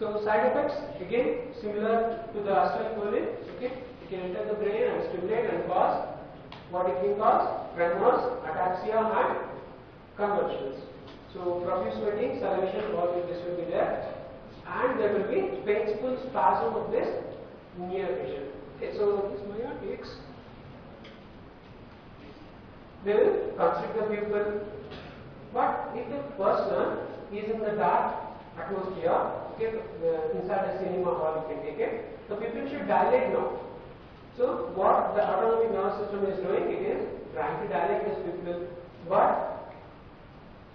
So side effects again similar to the acetylcholine. Okay, it can enter the brain and stimulate and cause what it can cause: tremors, ataxia, and convulsions. So profuse sweating, salivation, all of this will be there, and there will be painful spasm of this near vision. Okay, so this myotics, they will constrict the pupil. But if the person is in the dark atmosphere, okay, inside the cinema hall, you can take it, the pupil should dilate now. So what the autonomic nervous system is doing, it is trying to dilate this pupil, but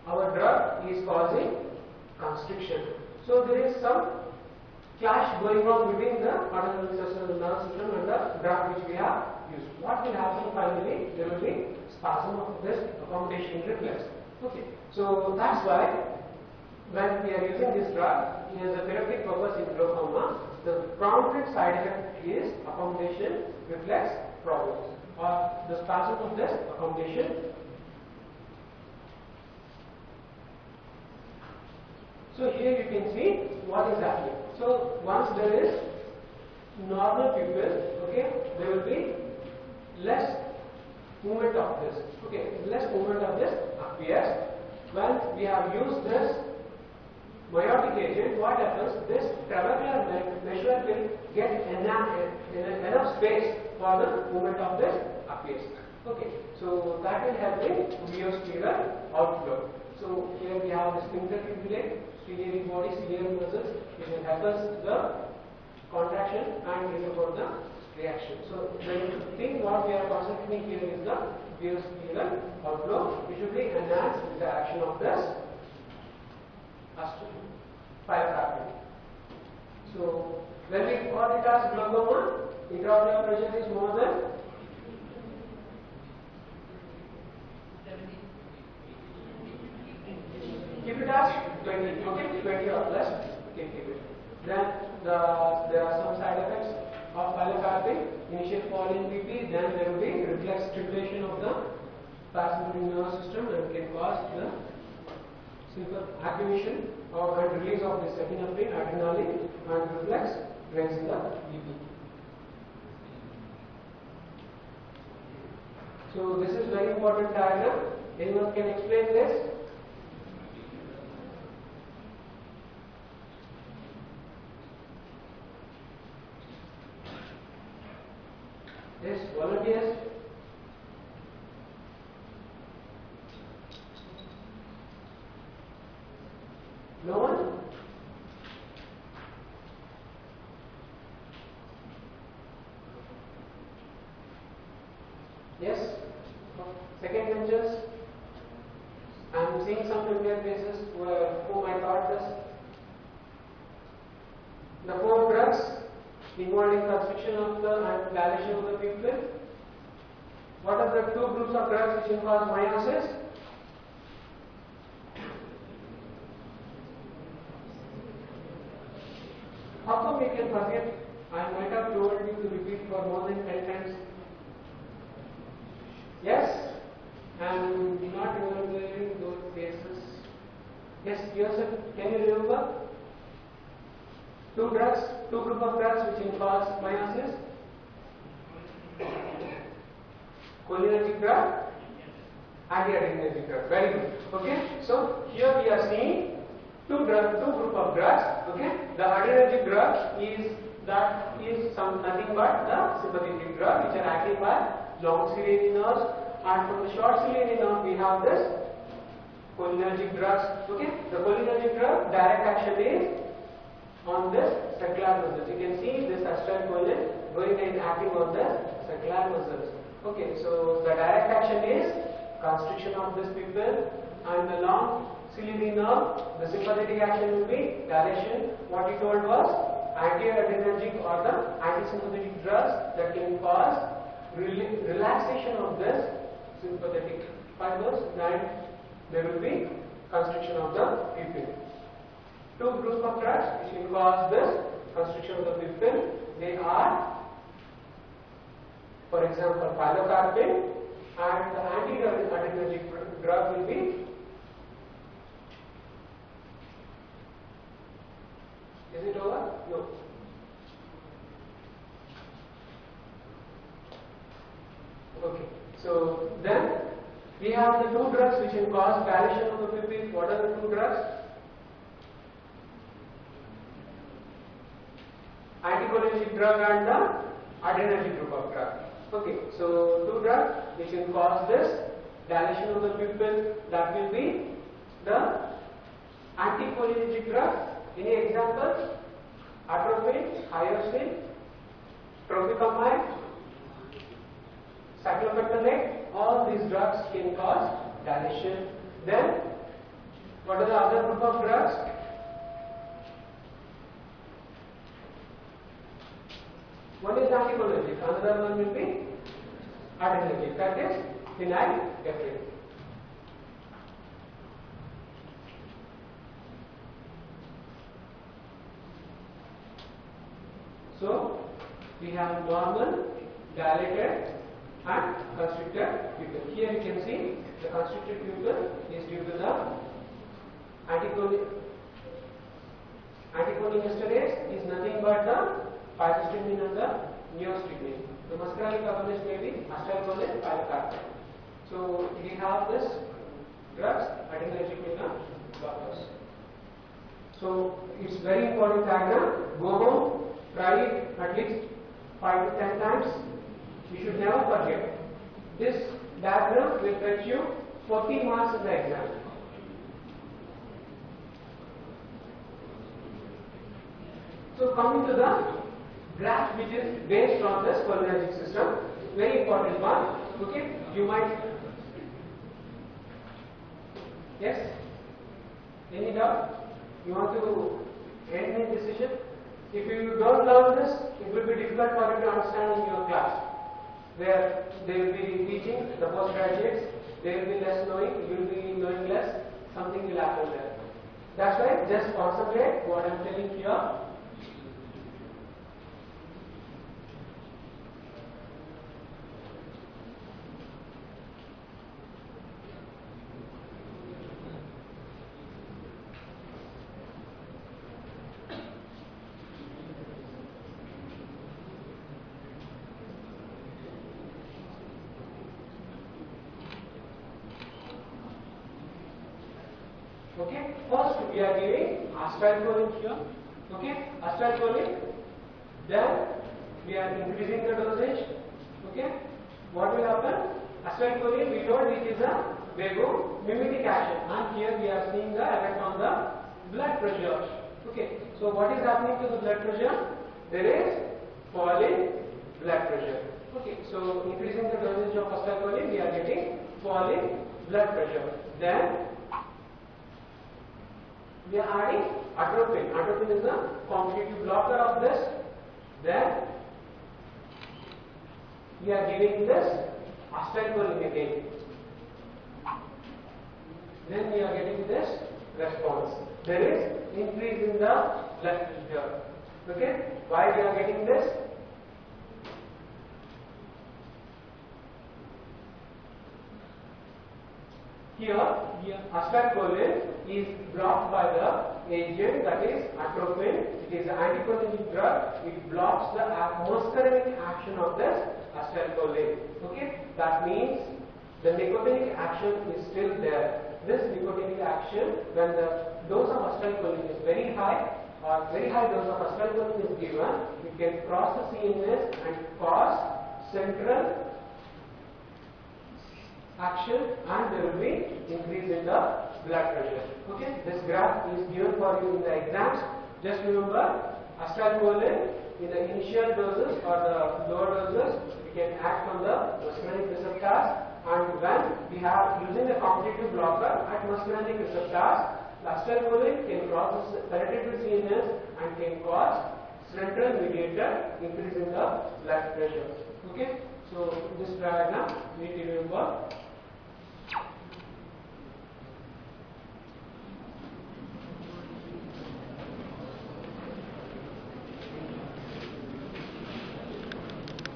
our drug is causing constriction. So there is some clash going on between the autonomic nervous system and the drug which we have used. What will happen finally? There will be spasm of this accommodation reflex. Okay, so that's why when we are using this drug, it has a therapeutic purpose in glaucoma. The prominent side effect is accommodation reflex problems or the spasm of this accommodation. So here you can see what is happening. So once there is normal pupil, okay, there will be less movement of this. Okay, less movement of this appears. When we have used this myotic agent, what happens? This trabecular measure will get enough space for the movement of this appears. Okay, so that will help in mesospheral outflow. So here we have the sphincter tubulate, ciliary body, ciliary muscles, which will help us the contraction and bring about the reaction. So the thing what we are concentrating here is the mesospheral outflow, which should be enhanced with the action of this pilocarpine. So when we call it as glaucoma, intraocular pressure is more than 70. Keep it as 20, okay, 20 or less, keep it. Then there are some side effects of pilocarpine. Initial fall in BP, then there will be reflex stimulation of the parasympathetic nervous system and can cause the simple activation and release of this epinephrine, adrenaline, and reflex raising the BP. So this is very important diagram. Anyone can explain this? Yes, volunteers. No one? Yes? Second benches? I am seeing some familiar faces whom I taught this. The 4 drugs involving constriction of the and dilation of the pupil. What are the 2 groups of drugs which cause meiosis? How come we can forget? I might have told you to repeat for more than 10 times. Yes? And not remembering those cases. Yes, yourself, can you remember? 2 drugs, 2 group of drugs which can cause meiosis. Cholinergic drug, anti-adrenergic drug. Very good. Okay. So here we are seeing 2 group of drugs. Okay. The adrenergic drug is nothing but the sympathetic drug which are acting by long ciliary nerves, and from the short ciliary nerve we have this cholinergic drugs. Okay. The cholinergic drug direct action is on this sacral muscles. You can see this acetylcholine going and acting on the sacral muscles. Okay, so the direct action is constriction of this pupil, and the long ciliary nerve, the sympathetic action will be dilation. What he told was anti-adrenergic or the anti-sympathetic drugs that can cause relaxation of this sympathetic fibers, and there will be constriction of the pupil. 2 groups of drugs which can cause this constriction of the pupil. They are, for example, pilocarpine, and the anti-adrenergic drug will be, Is it over? No. Okay. So then we have the two drugs which can cause dilation of the pupil. What are the two drugs? Anticholinergic drug and the adrenergic group of drug. Okay. So two drugs which can cause this dilation of the pupil, that will be the anticholinergic drug. Any examples? Atropine, hyoscine, tropicamide, cyclopentolate. All these drugs can cause dilation. Then, what are the other group of drugs? One is anticholinergic, another one will be adrenergic, that is phenylephrine. So, we have normal, dilated and constricted pupil. Here you can see the constricted pupil is due to the anticholinesterase is nothing but the pyristinine and the neostigmine. The muscarinic agonist may be acetylcholine, pilocarpine. So, we have this drugs, adrenergic blockers. So, it's very important diagram. Go home. Try it at least 5 to 10 times. You should never forget. This diagram will fetch you 40 marks in the exam. So coming to the graph which is based on this cholinergic system, very important one. Okay, you might. Yes? Any doubt? You want to end any decision? If you don't learn this, it will be difficult for you to understand in your class, where they will be teaching the postgraduates, they will be less knowing, you will be knowing less, something will happen there. That's why just concentrate what I am telling here. Okay, first we are giving acetylcholine here. Okay, acetylcholine. Then we are increasing the dosage. Okay, what will happen? Acetylcholine we told it is a vagomimetic action, and here we are seeing the effect on the blood pressure. Okay, so what is happening to the blood pressure? There is fall in blood pressure. Okay, so increasing the dosage of acetylcholine, we are getting fall in blood pressure. Then we are adding atropine. Atropine is a competitive blocker of this. Then we are giving this acetylcholine again. Then we are getting this response. There is increase in the blood pressure. Okay? Why we are getting this? Here, acetylcholine is blocked by the agent, that is atropine. It is an anticholinergic drug. It blocks the muscarinic action of this acetylcholine. Okay, that means the nicotinic action is still there. This nicotinic action, when the dose of acetylcholine is very high, or very high dose of acetylcholine is given, it can cross the CNS and cause central action, and there will be increase in the blood pressure. Okay, this graph is given for you in the exams. Just remember, acetylcholine in the initial doses or the lower doses, we can act on the muscarinic receptors, and when we have using the competitive blocker at muscarinic receptors, the acetylcholine can cross the penetrate CNS and can cause central mediator increase in the blood pressure. Okay, so this diagram we need to remember.